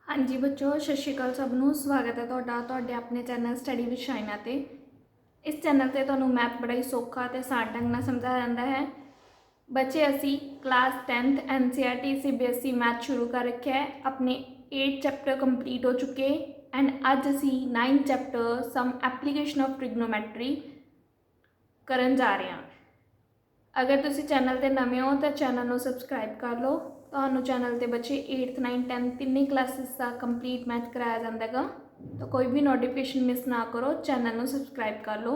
हाँ जी बच्चों, सत श्री अकाल सबनों। स्वागत है तुहाडा अपने चैनल स्टडी विद शाइना ते। इस चैनल ते तुहानूं मैथ बड़ा ही सौखा ते आसान ढंग नाल समझाया जाता है। बच्चे असी class 10th NCERT CBSE math शुरू कर रखा है। अपने 8 चैप्टर कंप्लीट हो चुके एंड अज असी 9th chapter some application of trigonometry करन जा रहे हैं। अगर तुसी चैनल ते नवे हो तो चैनल को सबसक्राइब कर लो। तो चैनल ते बच्चे 8th 9th 10th तीनों क्लासेस का कंप्लीट मैथ कराया जाता है। तो कोई भी नोटिफिकेशन मिस ना करो, चैनल को सबसक्राइब कर लो।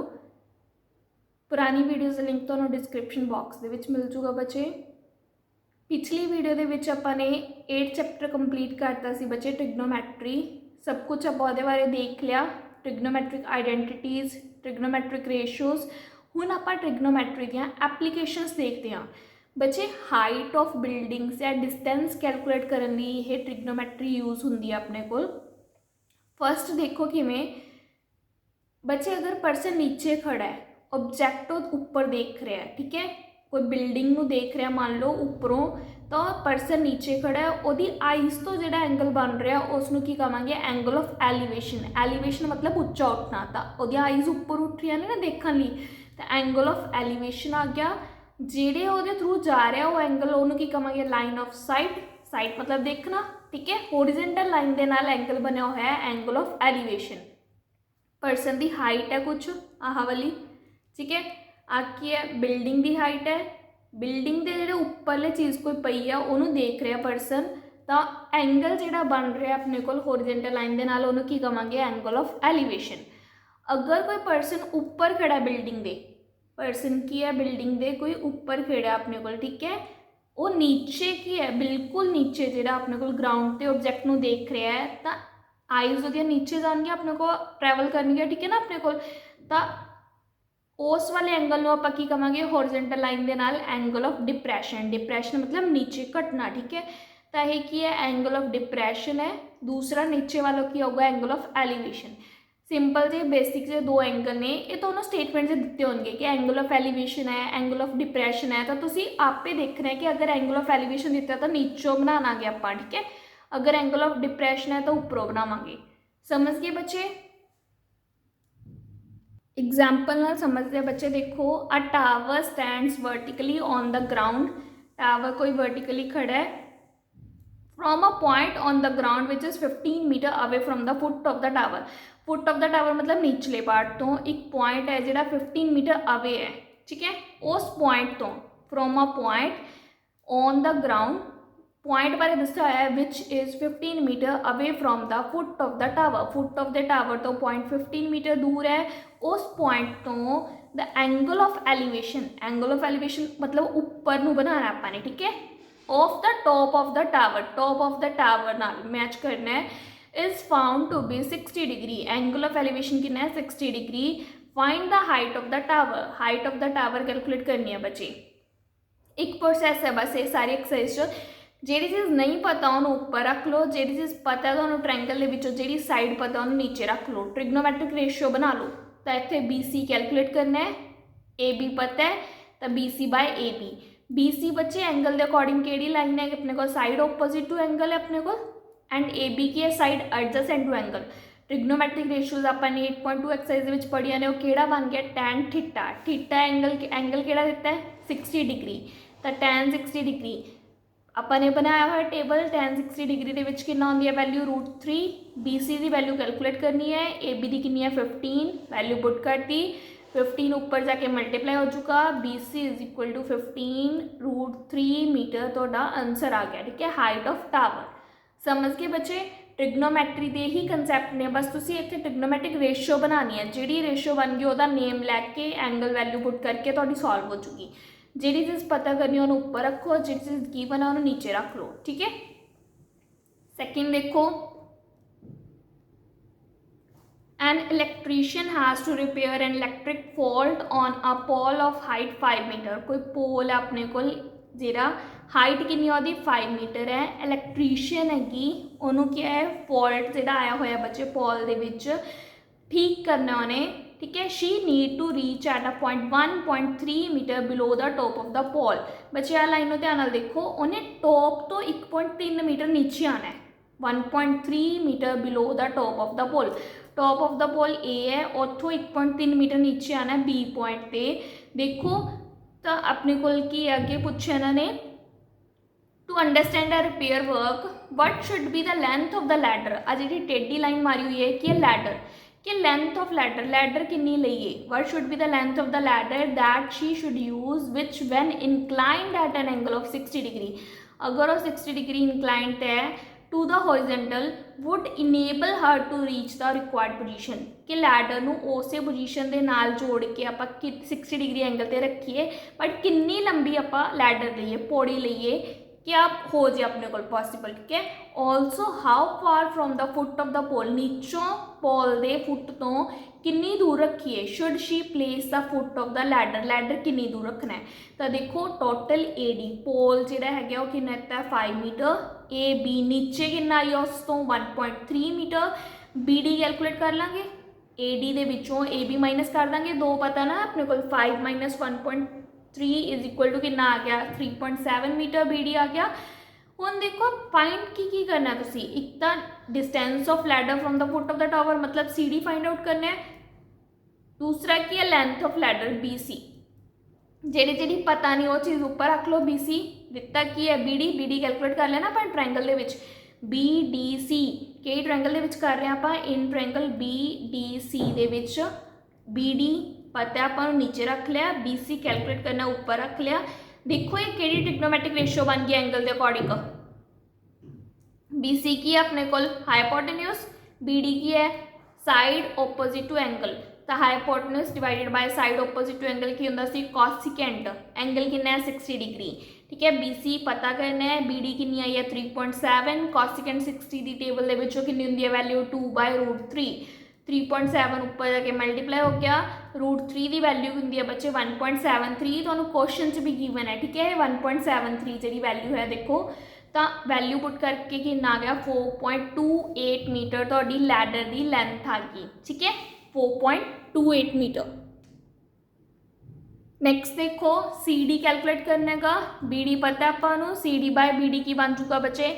पुरानी वीडियोज़ का लिंक तो डिस्क्रिप्शन बॉक्स के मिल जूगा। बच्चे पिछली वीडियो के विच अपने 8 चैप्टर कंप्लीट करता सी बच्चे ट्रिग्नोमैट्री। सब कुछ आप वो बारे देख लिया, ट्रिग्नोमैट्रिक आइडेंटिटीज़, ट्रिग्नोमैट्रिक रेशियोज़। हुण आपां ट्रिग्नोमैट्री दीयां एप्लीकेशनस देखते हैं। बच्चे हाइट ऑफ बिल्डिंग्स या डिस्टेंस कैलकुलेट करने ली ये ट्रिग्नोमैट्री यूज़ होंदी है अपने को। फस्ट देखो किवें बच्चे, अगर पर्सन नीचे खड़ा है, ऑब्जैक्ट ऊपर देख रहा है, ठीक है, कोई बिल्डिंग को देख रहा मान लो उपरों, तो पर्सन नीचे खड़ा है, वो आईज तो जो एंगल बन रहा उसनों की कहांगे एंगल ऑफ एलिवेशन। एलिवेशन मतलब उच्चा उठना, तो वो आईज ऊपर उठ रही ने ना देखने लिए, तो एंगल ऑफ एलिवेशन आ गया। जेडे वो थ्रू जा रहा वो एंगल उन्होंने की कहांगे लाइन ऑफ साइट। साइट मतलब देखना, ठीक है। होरिजेंटल लाइन के नाल एंगल बनया हुआ है एंगल ऑफ एलिवेशन। पर्सन की हाइट है कुछ आह वाली, ठीक है। आकी है बिल्डिंग की हाइट है, बिल्डिंग के जो उपरले चीज़ कोई पई है उन्होंने देख रहा पर्सन, तो एंगल जो बन रहा अपने को होरिजेंटल लाइन के नाल उन्होंने की कहांगे एंगल ऑफ एलिवेशन। अगर कोई पर्सन ऊपर खड़ा बिल्डिंग के, पर्सन की है बिल्डिंग के कोई ऊपर खड़ा अपने को, ठीक है, वो नीचे की है बिल्कुल नीचे जो अपने को ग्राउंड के ऑब्जैक्ट को देख रहा है, तो आईज वो नीचे जाएगी अपने को ट्रैवल करनी, ठीक है ना अपने को। तो उस वाले एंगल आप की कहांगे होरिजेंटल लाइन के नाल एंगल ऑफ डिप्रैशन। डिप्रैशन मतलब नीचे घटना, ठीक है। तो यह की है एंगल ऑफ डिप्रैशन है। दूसरा नीचे वालों की होगा angle of elevation. Simple J basic जो दो एंगल ने ये दोनों स्टेटमेंट से दिते होंगे कि एंगल ऑफ एलिवेशन है, एंगल ऑफ डिप्रैशन है। तो तुसी आपे देखना है कि अगर एंगल ऑफ एलिवेशन दिता तो नीचों बनावांगे आप, ठीक है। अगर एंगल ऑफ डिप्रैशन है तो उपरों बनावांगे। समझ गए बच्चे? एग्जाम्पल नाल समझते हैं बच्चे। देखो, a tower stands vertically on the ground. Tower कोई वर्टिकली खड़ा है from a point on the ground which is 15 metre away from the foot of the tower. Foot of the tower मतलब निचले पार्ट तो एक पॉइंट है जो 15 metre away है, ठीक है। उस पॉइंट तो from a point on the ground, point बारे दस्या है which is 15 metre away from the foot of the tower. Foot of the tower तो पॉइंट 15 मीटर दूर है। उस पॉइंट तो the angle of elevation, angle of elevation मतलब ऊपर नूं बनाना आपने, ठीक है, of the top of the tower, top of the tower नाल मैच करना है, is found to B 60 degree. Angle of elevation कितना है 60 degree. Find the height of the tower, height of the tower calculate करनी है बच्चे। एक process है बस ये सारी एक्सरसाइज। जी चीज़ नहीं पता उन्होंने ऊपर रख लो, जी चीज़ पता है तो ट्रैंगल के जी साइड पता उन्होंने नीचे रख लो। ट्रिग्नोमैट्रिक रेशियो बना लो, तो इतने BC कैलकुलेट करना है, AB पता है तो BC बाय AB। BC बच्चे एंगल के अकॉर्डिंग केड़ी लाइन है अपने को, साइड ऑपोजिट टू एंगल है अपने को, एंड AB की है side adjacent to angle. Trigonometric ratios अपने 8.2 एक्सरसाइज पढ़िया ने, केड़ा बन गया टैन थीटा। थीटा एंगल केड़ा दिता है 60 डिग्री, तो टैन 60 डिग्री अपने बनाया हुआ टेबल। टैन 60 डिग्री के कि होंगी है वैल्यू √3। BC की वैल्यू कैलकुलेट करनी है, AB की कितनी है 15, वैल्यू पुट करती, 15 ऊपर जाके मल्टीप्लाई हो चुका, BC is equal to 15 √3 metre तो आंसर आ गया, ठीक है, हाइट ऑफ टावर। समझ के बच्चे? ट्रिग्नोमैट्री के ही कंसैप्ट ने, बस तुसी इत्थे ट्रिग्नोमैट्रिक रेशियो बनानी है। जी रेशियो बन गई वह नेम लैके एंगल वैल्यू पुट करके तो सॉल्व हो चुकी। जी चीज़ पता करनी उन्होंने ऊपर रखो, जी चीज़ की बना उन्होंने नीचे रख लो, ठीक है। सेकंड देखो, an electrician has to repair an electric fault on a pole of height 5 metre. कोई पोल है अपने को जेरा हाइट कितनी होती 5 मीटर है। इलेक्ट्रीशियन हैगी उन्होंने क्या है फॉल्ट जो आया हुआ बच्चे पोल के विच ठीक करना उन्हें, ठीक है। She need to reach at a point 1.3 metre below the top of the pole. बच्चे आ लाइन ध्यान नाल देखो, उन्हें टॉप तो 1.3 मीटर नीचे आना है, 1.3 metre below the top of the pole. Top of the pole ए है, उतों 1.3 मीटर नीचे आना बी पॉइंट ते। देखो तो अपने कोल की अगे पूछे इन्होंने to understand a repair work what should be the length of the ladder. आ जी टेढ़ी लाइन मारी हुई है कि लैडर कि लेंथ ऑफ लैडर, लैडर कितनी लईए, what should be the length of the ladder that she should use which when inclined at an angle of 60 degree. अगर वो 60 डिग्री इनक्लाइंड है to the horizontal would enable her to reach the required position कि ladder नू उस position के नाल जोड़ के आप 60 डिग्री एंगल ते रखिए, बट कितनी लंबी आप लैडर लईए, पौड़ी लईए कि आप हो जाए अपने को पॉसिबल। ठीक है। Also how far from the foot of the pole, नीचों पोल दे फुट तो कितनी दूर रखिए। Should she place the foot of the ladder, ladder कितनी दूर रखना है। तो देखो टोटल ए डी पोल जो है वो कितना है 5 मीटर, ए बी नीचे कितना आई उस तो 1.3 मीटर, बी डी कैलकुलेट कर लेंगे, ए डी दे विचों ए बी माइनस कर देंगे, दो पता ना अपने को 5 माइनस 1.3 इज इक्वल टू कितना आ गया 3.7 मीटर बी डी आ गया। हुण देखो फाइंड की करना तुसी, एक तो distance of ladder from the foot of the tower मतलब सी डी फाइंड आउट करना है, दूसरा की है length of ladder B C, जी पता नहीं वो चीज़ ऊपर रख लो, बी सी दिता की है बी डी कैलकुलेट कर लेना अपन ट्रायंगल दे विच बी डी सी कि ट्रायंगल दे विच कर रहे हैं आप इन ट्रायंगल बी डी सी दे विच बी डी पता है अपन नीचे रख लिया, बी सी कैलकुलेट करना ऊपर रख लिया। देखो ये केड़ी ट्रिग्नोमेट्रिक रेशियो बन गया एंगल के अकॉर्डिंग, बी सी की है अपने को हाइपोटेन्यूज, बी डी की है साइड ओपोजिट टू एंगल, तो hypotenuse divided by side opposite to angle की होंदा सी कॉसिकेंट, एंगल कितना है 60 डिग्री। ठीक है। बी सी पता करना है, बी डी कितनी आई है 3.7, कॉसिकेंट 60 की टेबल के विचों कितनी होंदी है वैल्यू 2/√3, 3.7 ऊपर जाके मल्टीप्लाई हो गया, √3 की वैल्यू होंदी है बच्चे 1.73, तो क्वेश्चन च भी गिवन है। ठीक है। 1.73 जी वैल्यू है देखो, तो वैल्यू पुट करके कितना आ गया 4.28 मीटर तो लैडर की लेंथ आ गई। ठीक है। 4.28 मीटर। नेक्स्ट देखो सी डी कैलकुलेट करने का, बी डी पता है अपन, C D by B D की बन चुका बच्चे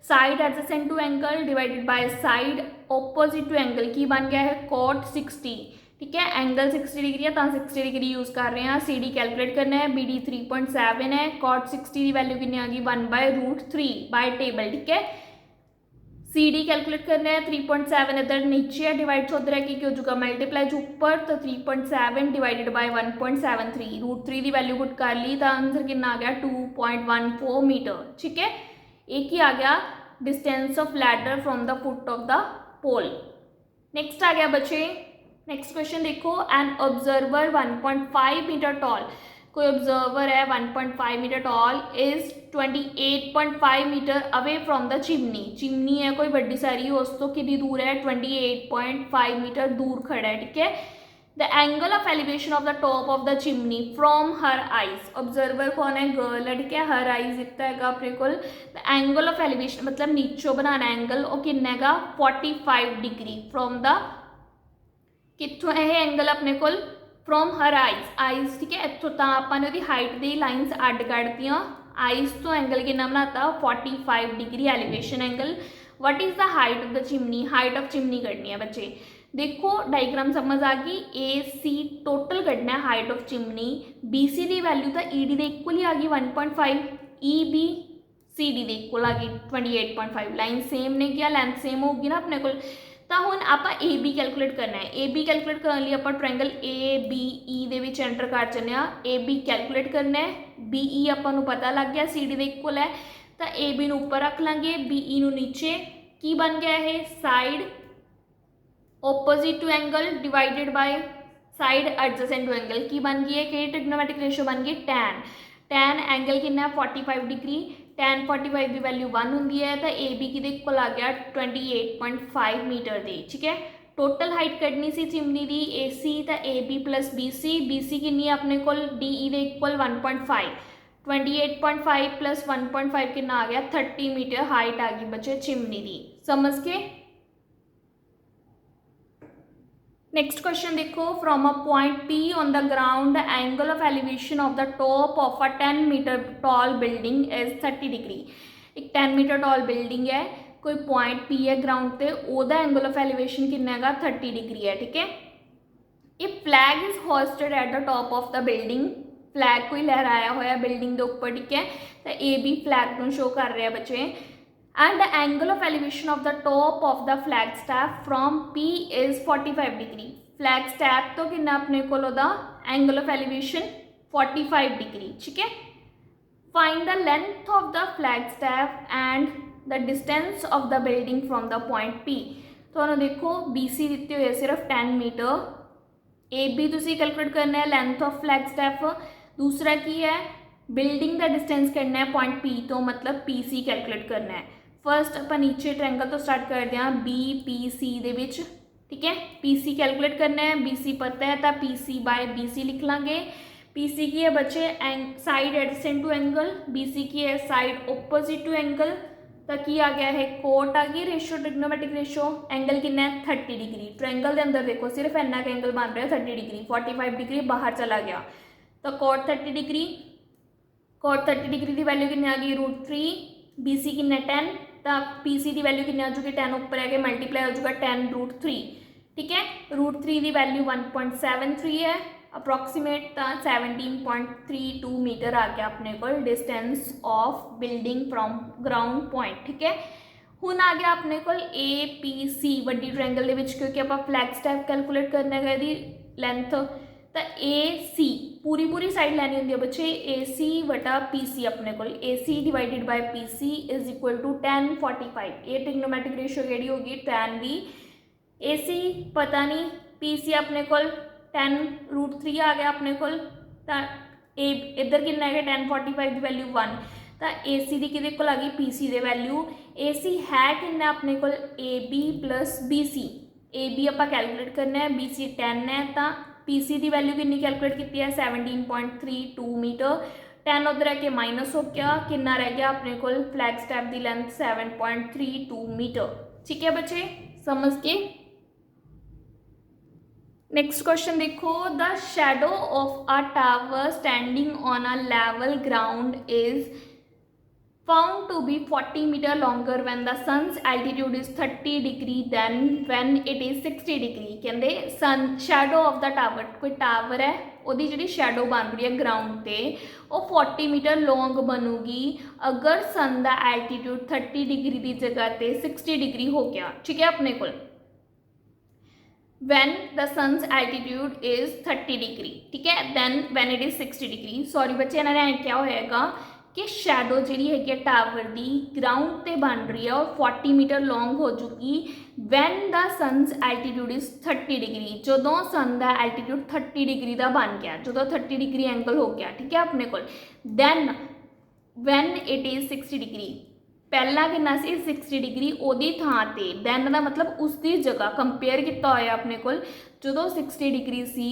side adjacent to angle divided by side opposite to angle की बन गया है cot 60। ठीक है। एंगल 60 डिग्री है तो 60 डिग्री यूज कर रहे हैं, सी डी कैलकुलेट करना है, बी डी 3.7 है, cot 60 की वैल्यू कितनी आ गई 1/√3 बाय टेबल। ठीक है। सी डी कैलकुलेट करना है, 3.7 इधर नीचे है डिवाइड उधर है कि हो चुका मल्टीप्लाई जो ऊपर, तो 3.7 डिवाइडेड बाय 1.73, √3 की वैल्यू पुट कर ली तो आंसर कितना आ गया 2.14 मीटर। ठीक है। एक ही आ गया distance of ladder from the foot of the pole. Next आ गया बच्चे, नेक्स्ट क्वेश्चन देखो, एन ऑब्जर्वर 1.5 मीटर टॉल, कोई ऑब्जर्वर है 1.5 metre tall is 28.5 metre away from the chimney, chimney है कोई बड़ी सारी उस तो कितनी दूर है 28.5 मीटर दूर खड़ा है। ठीक है। The angle of elevation of the top of the chimney from her eyes, observer कौन है गर्ल है। ठीक है। हर आइज इतना है अपने को, द एंगल ऑफ एलिवेशन मतलब नीचों बनाना एंगल वो कितना है 45 डिग्री फ्रॉम द, कितों है एंगल अपने को फ्रॉम हर आइज। ठीक है। इतों तो आपने हाइट दी लाइनस अड कर दियाँ, आइज तो एंगल कितना बनाता 45 degree elevation angle. What is the height of the chimney, height of chimney करनी है बच्चे। देखो डायग्राम समझ आ गई, ए सी टोटल कटना है height of chimney, B C की वैल्यू तो ई डी के इक्वल ही आ गई 1.5, ई बी सी डी के इक्वल आ गई 28.5, लाइन सेम ने किया लेंथ सेम होगी ना अपने को। तो हुण आप ए बी कैलकुलेट करना है, ए बी कैलकुलेट करने लिए आप ट्रायंगल ए बी ई दे विच एंटर कर चलने आ, ए बी कैलकुलेट करना है, बी ई आपको पता लग गया सी डी के इक्वल है, तो ए बी ऊपर रख लेंगे, बी ई नीचे, की बन गया है side opposite to angle divided by side adjacent to angle की बन गई है कि ट्रिग्नोमेट्रिक रेशियो बन गई tan, tan एंगल कितना 45 डिग्री, tan 45 की वैल्यू 1 होंगी है, तो ए बी की इक्वल आ गया 28.5 मीटर दी। ठीक है। टोटल हाइट कटनी सी चिमनी की ए सी, तो A B plus B C कितनी है अपने को डी ई के इक्वल 1.5, 28.5 प्लस 1.5 कितना आ गया 30 मीटर हाइट आ गई बच्चे चिमनी की। समझ के नेक्स्ट क्वेश्चन देखो, from a point P on the ground the angle of elevation of the top of a 10 metre tall building is 30 degree. एक 10 मीटर टॉल बिल्डिंग है, कोई पॉइंट P है ग्राउंड ते, ओदा एंगल ऑफ एलिवेशन कितना हैगा 30 degree है। ठीक है, if flag is hosted at the top of the building, flag कोई लहराया होया बिल्डिंग के उपर, ठीक है, तो ए बी फ्लैग को शो कर रहे हैं बच्चे, and the angle of elevation of the top of the flag step from P is 45 degree. Flag step तो कितना अपने को एंगल ऑफ एलिवेशन 45 डिग्री। ठीक है, find the length of the flag step and the distance of the building from the point P। तो देखो BC दिते हुए सिर्फ 10 मीटर, ए बी तुसी कैलकुलेट करना है लेंथ ऑफ फ्लैग स्टैप, दूसरा की है बिल्डिंग का डिस्टेंस करना है पॉइंट P तो, मतलब PC कैलकुलेट करना है। फर्स्ट आप नीचे ट्रायंगल तो स्टार्ट करते हैं BPC दे विच। ठीक है, PC कैलकुलेट करना है, BC पता है तो PC बाय BC लिख लांगे। PC की है बच्चे side adjacent to angle, BC की है साइड ओपोजिट टू एंगल, तो की आ गया है कोट आ गई रेशो, ट्रिग्नोमेट्रिक रेशो। एंगल कितना है 30 डिग्री, ट्रायंगल के अंदर देखो सिर्फ इन्ना का एंगल बन रहा है 30 डिग्री, 45 डिग्री बाहर चला गया तो कोट 30 डिग्री। कोट 30 डिग्री की वैल्यू कितनी आ गई √3, BC कितना 10, तो PC की वैल्यू कितनी आ चुकी 10 ऊपर है मल्टीप्लाई हो चुका 10√3। ठीक है, √3 की वैल्यू 1.73 है, अप्रोक्सीमेट तो 17.32 मीटर आ गया अपने को distance of building from ground point. ठीक है, हुण आ गया अपने को APC वड्डी ट्रायंगल दे विच, क्योंकि आप फ्लैग स्टैप कैलकुलेट करना है दी लेंथ, तो AC पूरी साइड लैनी होंगी बच्चे, AC वटा PC अपने को AC divided by PC is equal to 10/45। ये ट्रिग्नोमेट्रिक रेशियो केड़ी होगी 10 दी, AC पता नहीं, PC अपने को 10√3 आ गया अपने को, इधर कितना है 10/45 की वैल्यू 1, तो AC की किदे कोल आ गई PC दे वैल्यू। AC है कितना अपने को AB प्लस BC, AB आप कैलकुलेट करना है, BC 10 है, तो PC की वैल्यू कितनी कैलकुलेट की है 17.32 मीटर। 10 उधर है कि माइनस हो गया, कितना रह गया अपने को फ्लैग स्टैप की लेंथ 7.32 मीटर। ठीक है बच्चे, समझ के। नेक्स्ट क्वेश्चन देखो, the shadow of a tower standing on a level ground is found to be 40 meter longer when the sun's altitude is 30 degree than when it is 60 degree। कहते सन shadow of the tower, कोई tower है ਉਹਦੀ ਜਿਹੜੀ shadow ਬਣ ਰਹੀ ਹੈ ground ਤੇ ਉਹ 40 ਮੀਟਰ ਲੌਂਗ ਬਣੂਗੀ ਅਗਰ सन ਦਾ ਐਲਟੀਟਿਊਡ 30 ਡਿਗਰੀ ਦੀ ਜਗ੍ਹਾ ਤੇ 60 ਡਿਗਰੀ ਹੋ ਗਿਆ। ਠੀਕ ਹੈ, ਆਪਣੇ ਕੋਲ when the sun's altitude is 30 degree, ठीक है, then when it is 60 degree। Sorry बच्चे, इन्होंने क्या होएगा कि शैडो जी है टावर की ग्राउंड ते बन रही है और 40 मीटर लॉन्ग हो चुकी when the sun's altitude is 30 degree, जो सन का एल्टीट्यूड 30 डिग्री का बन गया, जो 30 डिग्री एंगल हो गया। ठीक है, अपने को then when it is 60 degree, पहला कितना सी 60 डिग्री ओदी थां ते, दैन का मतलब उसकी जगह कंपेयर किया होया अपने को, जो 60 डिग्री सी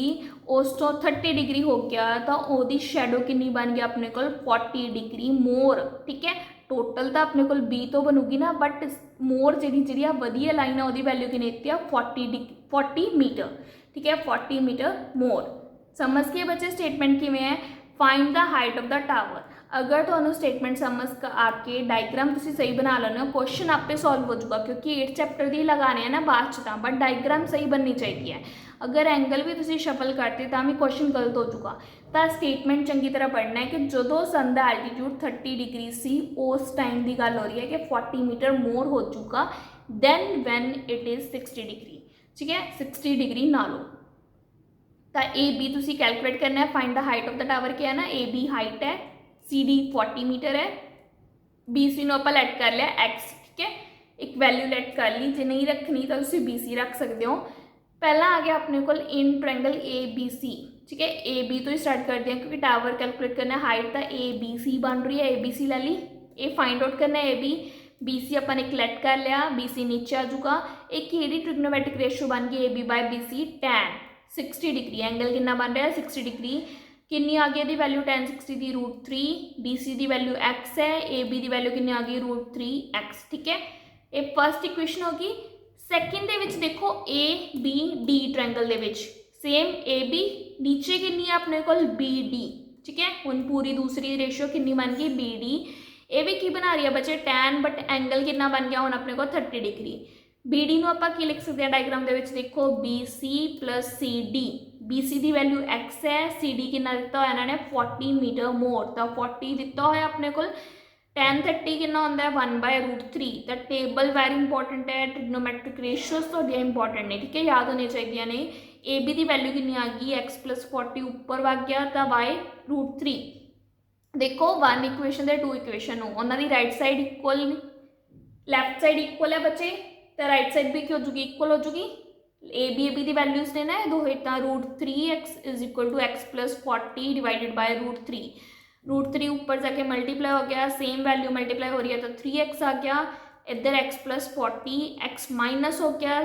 उस तो 30 डिग्री हो गया तो ओदी शैडो कितनी बन गया अपने को 40 डिग्री मोर। ठीक है, टोटल तो अपने को 20 तो बनूगी ना, बट मोर जी वधिया लाइन है वो वैल्यू कितनी दी 40 मीटर। ठीक है, 40 मीटर मोर। समझ के बच्चे स्टेटमेंट किमें है, find the height of the tower. अगर तो स्टेटमेंट समझ आके डायग्राम तुसी सही बना लेना, क्वेश्चन आपे सॉल्व हो जाएगा, क्योंकि 8 चैप्टर दी लगाने हैं ना बाद च, बट डायग्राम सही बननी चाहिए है। अगर एंगल भी तुसी शफल करते तो भी क्वेश्चन गलत हो चुका। तो स्टेटमेंट चंगी तरह पढ़ना है कि जो सन का एल्टीट्यूड 30 डिग्री सी उस टाइम की गल हो रही है कि 40 मीटर मोर हो चुका than when it is 60 degree. ठीक है, 60 डिग्री ना लो। तो AB तुसी कैलकुलेट करना है, find the height of the tower क्या है ना, AB हाइट है, CD 40 मीटर है, BC नो आप लैट कर लिया X। ठीक है, एक वैल्यू लैट कर ली, जो नहीं रखनी तो तुम BC रख सकते हो। पहला आ गया अपने को इन ट्रायंगल ABC। ठीक है, AB तो ही स्टार्ट करते हैं क्योंकि टावर कैलकुलेट करना है, हाइट तो ABC बन रही है, ABC ला ली, ये फाइंड आउट करना है AB। BC अपन एक लैट कर लिया, BC नीचे आ चुका। एक ही ट्रिग्नोमेट्रिक रेशियो बन गई AB by BC tan 60 degree, angle कितना बन रहा है 60 डिग्री। कितनी आ गई वैल्यू tan 60 की √3, BC की वैल्यू X है, AB की वैल्यू कितनी आ गई √3X। ठीक है, ये फर्स्ट इक्वेशन होगी। सैकेंड दे विच देखो ABD ट्रायंगल दे विच सेम AB, नीचे कितनी है अपने को BD। ठीक है, हुण पूरी दूसरी रेशियो कितनी बन गई BD। ये भी की बना रही है बच्चे टैन, बट एंगल कितना बन गया हुण अपने को 30 डिग्री। बी डी नूं आपां की लिख सकते हैं डायग्राम दे विच, देखो B C plus C D. B C की वैल्यू एक्स है, सी डी कितना दिता होया इन्होंने 40 मीटर मोर, तो 40 दिता होया अपने को। tan 30 कितना होंदा है 1/√3। द टेबल वैरी इंपॉर्टेंट है, ट्रिग्नोमेट्रिक रेशियोज तो इंपॉर्टेंट ने, ठीक है, याद होनी चाहिए ने। ए बी की वैल्यू कितनी आ गई x + 40 ऊपर वग गया तो y√3। देखो 1 इक्वेशन दे 2 इक्वेशन उन्होंने right side equal, left side equal है बच्चे, तो राइट साइड भी की हो जूगी इक्वल हो जूगी। ए बी की वैल्यूज ने ना दो इतना √3x = x + 40 डिवाइडेड बाय √3। √3 ऊपर जाके मल्टीप्लाई हो गया, सेम वैल्यू मल्टीप्लाई हो रही है तो 3x आ गया। इधर x + 40 x माइनस हो गया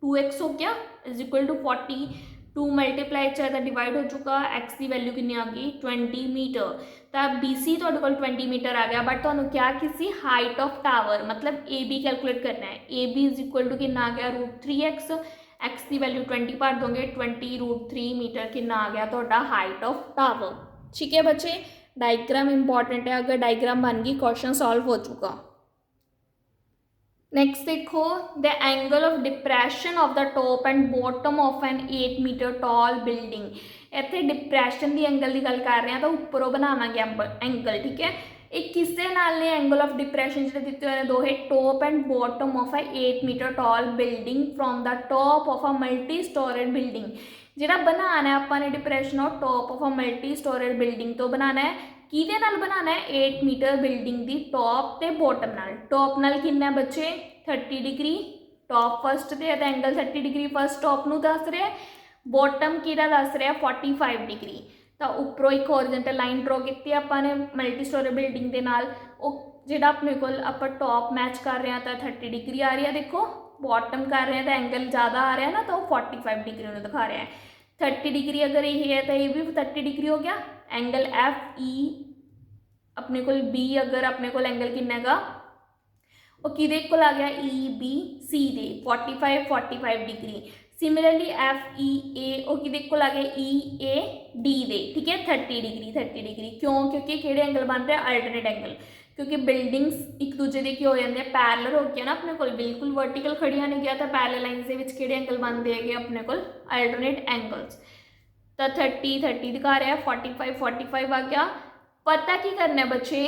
2x हो गया = 40। 2 मल्टीप्लाई तो डिवाइड हो चुका, x की वैल्यू कितनी आ गई 20 मीटर। तो बी सी तो 20 मीटर आ गया, बट तो क्या किसी हाइट ऑफ टावर मतलब ए बी कैलकुलेट करना है। ए बी = कितना आ गया √3x, x की वैल्यू 20 भर दोगे 20√3 मीटर कितना आ गया तो हाइट ऑफ टावर। ठीक है बच्चे, डायग्राम इंपॉर्टेंट है, अगर डायग्राम बन गई क्वेश्चन सॉल्व हो चुका। नेक्स्ट देखो, the angle of depression of the top and bottom of an 8 metre tall building. इतने डिप्रैशन की एंगल की गल कर रहे हैं तो उपरों बनावांगे एंगल, ठीक है। एक किसके नाल ने एंगल ऑफ डिप्रैशन जो दिते हुए दो है, top and bottom of a 8 metre tall building from the top of a multi storeyed building. जिहड़ा बनाना है आपां ने depression of top of a multi storeyed building तो बनाना है, किहदे नाल बनाना है 8 मीटर बिल्डिंग दी टॉप ते बॉटम नाल। टॉप नाल कितना है बच्चे 30 डिग्री, टॉप फस्ट ते एंगल 30 डिग्री फस्ट टॉप नूं दस रहा है, बॉटम किहदा दस रहा है 45 डिग्री। तो उपरों एक हॉरिजॉन्टल लाइन ड्रॉ की आपां ने मल्टी स्टोरी बिल्डिंग के नाल, जिहड़ा अपने कोल आपां टॉप मैच कर रहे हैं तो 30 डिग्री आ रही है, देखो बॉटम कर रहे हैं तो एंगल ज़्यादा आ रहा है ना तो 45 डिग्री उन्हें दिखा रहा है। 30 डिग्री अगर ये है तो ये भी 30 डिग्री हो गया। एंगल एफ ई अपने को बी, अगर अपने को एंगल कितना गा वो किदे कोल आ गया ई बी सी दे 45 डिग्री। सिमिलरली एफ ई ए वो किदे कोल आ गया ई ए डी दे, ठीक है 30 डिग्री। क्यों? क्योंकि किहड़े एंगल बन रहे हैं अल्टरनेट एंगल, क्योंकि बिल्डिंग्स एक दूजे के की हो जाते हैं पैरलर हो गया ना, अपने को बिल्कुल वर्टिकल खड़िया नहीं गया तो पैरलर लाइन्स के विच किहड़े एंगल बनते हैं अपने को अल्टरनेट एंगल्स। तो 30 दिखा रहा है, 45 आ गया। पता की करना है बच्चे,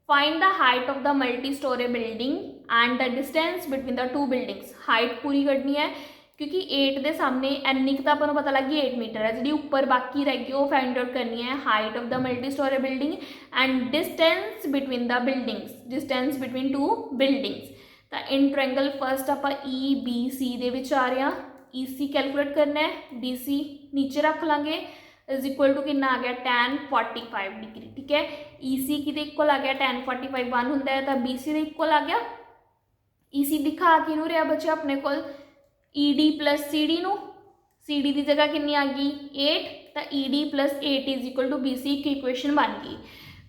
find the height of the multi storey building and the distance between the two buildings. Height पूरी करनी है क्योंकि 8 के सामने एनी तो अपन पता लग गई 8 मीटर है, जी ऊपर बाकी रह गई वो फाइंड आउट करनी है। Height of the multi storey building and distance between the buildings, distance between two buildings. तो इन ट्रायंगल फर्स्ट आप ई बी सी दे विच आ रहे हैं, ई सी कैलकुलेट करना है, बी सी नीचे रख लाँगे = कितना आ गया tan 45 डिग्री, ठीक है। ई सी कि इक्वल आ गया tan 45 1 होंगे तो बी सी के इक्वल आ गया। ई सी दिखा कि रहा बच्चे अपने को E D plus C D नूं, सी डी की जगह कितनी आ गई 8, तो E D plus 8 = B C की इक्वेशन बन गई।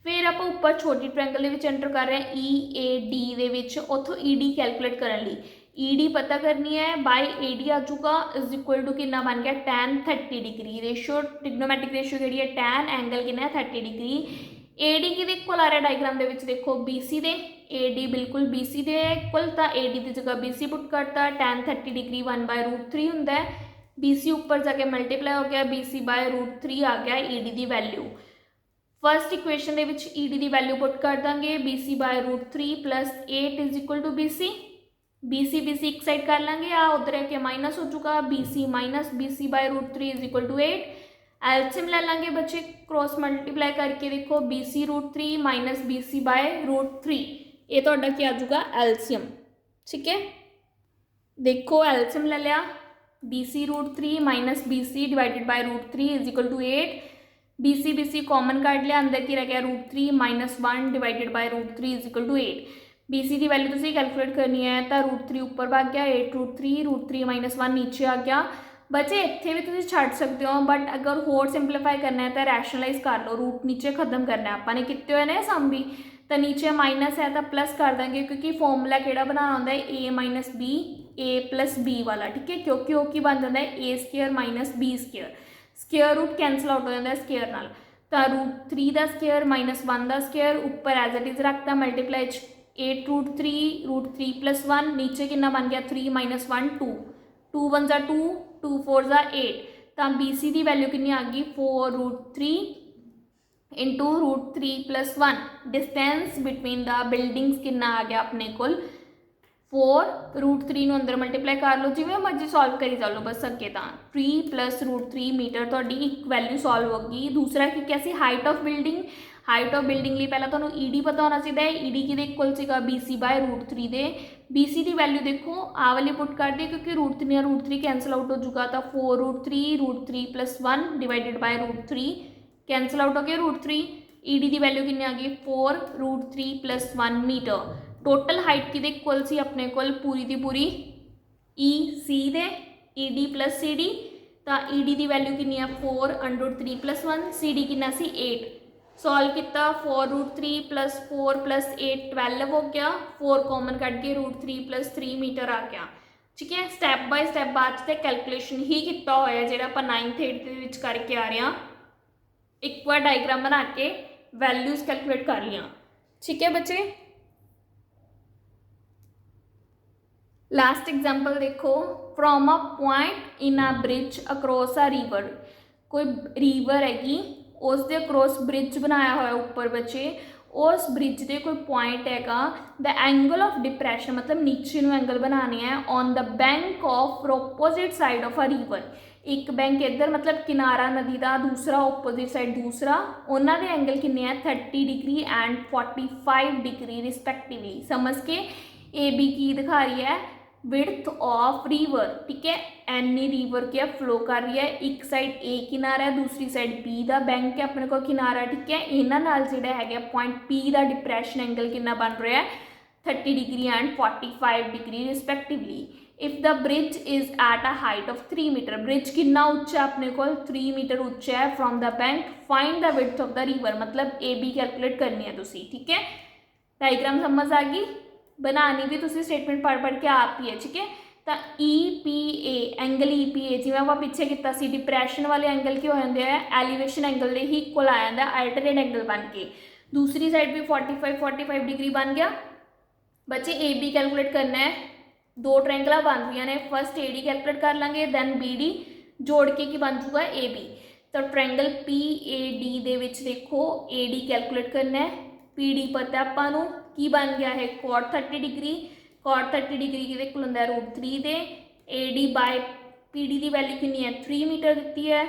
फिर आप ऊपर छोटी ट्रायंगल एंटर कर रहे हैं ई ए डी के, उतों ई डी कैलकुलेट करने लिए ई डी पता करनी है बाय ए डी आ चुका = कितना बन गया tan 30 degree. Ratio trigonometric ratio जी है tan एंगल कितना है 30 डिग्री। ए डी कि इक्वल आ रहा है डायग्राम के देखो बी सी दे, ए डी बिल्कुल बी सी दे इक्वल, तो ए डी की जगह बी सी पुट करता, tan 30 डिग्री 1/√3 होंगे, बी सी ऊपर जाके मल्टीप्लाई हो गया, बी सी /√3 आ गया ई डी की वैल्यू। फर्स्ट इक्वेशन के ई डी की वैल्यू पुट कर देंगे, B C /√3 + 8 = B C. B C एक साइड कर लेंगे, आ उधर है कि माइनस हो चुका, बी सी /√3 = 8। एल्सियम ले लेंगे बच्चे, क्रॉस मल्टीप्लाई करके देखो बी सी √3 - बी सी /√3, ये तो क्या आ जाऊगा एल्सियम, ठीक है। देखो एल्सियम ले लिया, B C √3 - B C divided by √3 = 8। B C common काट लिया, अंदर की रह गया √3 - 1 डिवाइडेड बाय √3 = 8। बी सी की वैल्यू तुम कैलकुलेट करनी है तो √3 ऊपर भाग गया, 8 √3 - 1 नीचे आ गया। बच्चे इतने भी तुम छड़ सकते हो, बट अगर होर सिंपलीफाई करना है तो रैशनलाइज कर लो, रूट नीचे खत्म करना है आपने कितने हुए ने सम भी, तो नीचे माइनस है तो प्लस कर देंगे, क्योंकि फॉर्मूला केड़ा बनाना होंगे ए - बी ए + बी वाला, ठीक है। क्योंकि वो की बन जाता है a² - b², square root cancel out हो जाता है स्केयर नाल। तो √3 का स्केयर -1 का स्केयर ऊपर एज इट इज़ रखता मल्टीप्लाई 8 √3 + 1 नीचे कितना बन गया 3 - 1 2 2 1 जा 2 2 4 जा 8 तो BC की वैल्यू कितनी आ गई 4√3 into √3 + 1 distance between the buildings कितना आ गया अपने को 4 √3 ਨੂੰ अंदर मल्टीप्लाई कर लो जिवें मर्जी सॉल्व करी जा लो बस अगे तो 3 + √3 मीटर तुहाडी एक वैल्यू सॉल्व होगी। दूसरा की क्या सी हाइट ऑफ बिल्डिंग लिए पहला तुहानू ईडी पता होना चाहिए ईडी किहदे इक्वल सीगा BC/√3 दे BC की वैल्यू देखो आ वाली पुट कर दी क्योंकि √3 कैंसल आउट हो चुका था 4√3 + 1 डिवाइडेड बाय √3 कैंसल आउट हो गया √3 ईडी की वैल्यू कितनी आ गई 4√3 + 1 मीटर। टोटल हाइट किहदे इक्वल सी अपने कोल पूरी की पूरी EC दे ED + CD तो ED की वैल्यू कितनी है 4√3 + 1 CD कितना सी 8 सॉल्व किया 4√3 + 4 + 8 12 हो गया 4 कॉमन कट के √3 + 3 मीटर आ गया। ठीक है स्टैप बाय स्टैप बाद तो कैलकुलेशन ही किया होया जिहड़ा आपां 9th 8th करके आ रहे हैं एक बार डायग्राम बना के वैल्यूज कैलकुलेट कर लिया। ठीक है बच्चे लास्ट एग्जाम्पल देखो from a point in a bridge across a river कोई रिवर हैगी उसके अक्रॉस ब्रिज बनाया हुआ ऊपर बच्चे उस ब्रिज के कोई पॉइंट हैगा द एंगल ऑफ डिप्रैशन मतलब नीचे नूं एंगल बनाने हैं on the bank of opposite side of a river एक बैंक इधर मतलब किनारा नदी का दूसरा ऑपोजिट साइड दूसरा उन्होंने एंगल किन्ने हैं 30 डिग्री एंड 45 डिग्री रिस्पैक्टिवली समझ के AB की दिखा रही है विड्थ ऑफ रिवर। ठीक है एनी रिवर क्या फ्लो कर रही है एक साइड A किनारा है दूसरी साइड B का बैंक है अपने को किनारा। ठीक है इन्हां नाल जिहड़ा है पॉइंट P का डिप्रैशन एंगल कितना बन रहा है 30 degree and 45 degree respectively. If the bridge is at a height of 3 metre bridge कितना उच्चा अपने को 3 मीटर उच्चा है from the bank find the width of the river मतलब AB कैलकुलेट करनी है तुसी। ठीक है डायग्राम समझ आ गई बनानी भी तुसी स्टेटमेंट पढ़ के आप ही है। ठीक है तो EPA एंगल EPA जिवें आप पिछे किया सी डिप्रैशन वाले एंगल के हो जाते हैं एलिवेशन एंगल के ही इक्वल आ जाता है अल्टरनेट एंगल बन के दूसरी साइड भी 45 डिग्री बन गया। बच्चे AB कैलकुलेट करना है दो ट्रायंगल बन रही ने फर्स्ट AD कैलकुलेट कर लेंगे दैन BD जोड़ के की बन चुका AB तो ट्रायंगल PAD दे विच देखो AD कैलकुलेट करना है PD पता आपां की बन गया है cot 30 डिग्री cot 30 डिग्री कि होंदा √3 दे AD बाय PD की वैल्यू कितनी है 3 मीटर दी है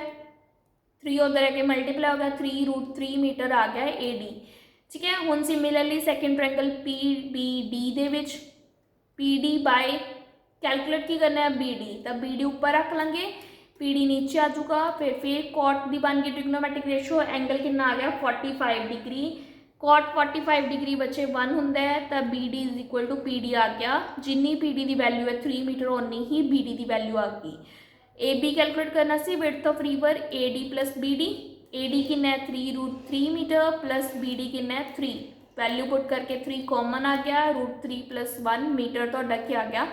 3 उधर आके मल्टीप्लाई हो गया 3√3 मीटर आ गया AD। ठीक है हुण सिमिलरली सैकेंड ट्रायंगल PBD दे विच PD बाय कैलकुलेट की करना है BD तो BD ऊपर रख लेंगे PD नीचे आ चुका फिर cot की बन गई ट्रिग्नोमेट्रिक रेशो एंगल कितना आ गया 45 डिग्री cot 45 डिग्री बच्चे 1 होंदा है तो BD = PD आ गया जिन्नी PD की वैल्यू है 3 मीटर उन्नी ही BD की वैल्यू आ गई। AB कैलकुलेट करना सी width of river AD + BD AD कितना है 3√3 मीटर प्लस BD कितना है 3 वैल्यू पुट करके 3 कॉमन आ गया √3 + 1 मीटर तो क्या आ गया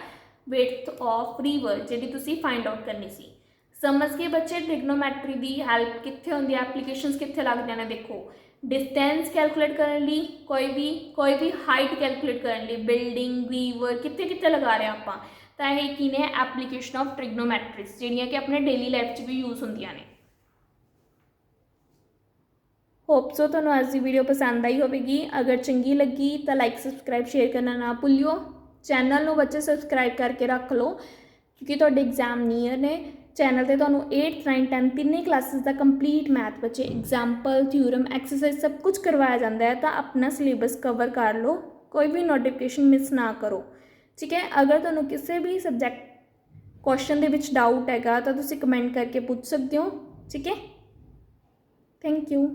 विड्थ ऑफ रिवर जी तुसी फाइंड आउट करनी सी। समझ के बच्चे ट्रिग्नोमैट्री की हैल्प कित्थे होंदी है एप्लीकेशंस कित्थे लगदे ने देखो डिस्टेंस कैलकुलेट करने ली कोई भी हाइट कैलकुलेट करने ली बिल्डिंग रिवर कितने कितने लगा रहे हैं आप तो यह की ने एप्लीकेशन ऑफ ट्रिग्नोमैट्रिक्स जिहड़ियां कि अपने डेली लाइफ च भी यूज होंदियां ने। होप सो तुहानूं अज की वीडियो पसंद आई होगी अगर चंगी लगी तो लाइक सबसक्राइब शेयर करना ना भुल्लियो चैनल नूं बच्चे सबसक्राइब करके रख लो क्योंकि तुहाडे एग्जाम नीयर ने चैनल पर तुहानूं 8th 9th 10th तीनों क्लासेस का कंप्लीट मैथ बच्चे एग्जाम्पल थ्योरम एक्सरसाइज सब कुछ करवाया जाता है तो अपना सिलेबस कवर कर लो कोई भी नोटिफिकेशन मिस ना करो। ठीक है अगर तुहानूं किसी भी सबजैक्ट क्वेश्चन दे विच डाउट हैगा तो तुसीं कमेंट करके पूछ सकते हो। ठीक है थैंक यू।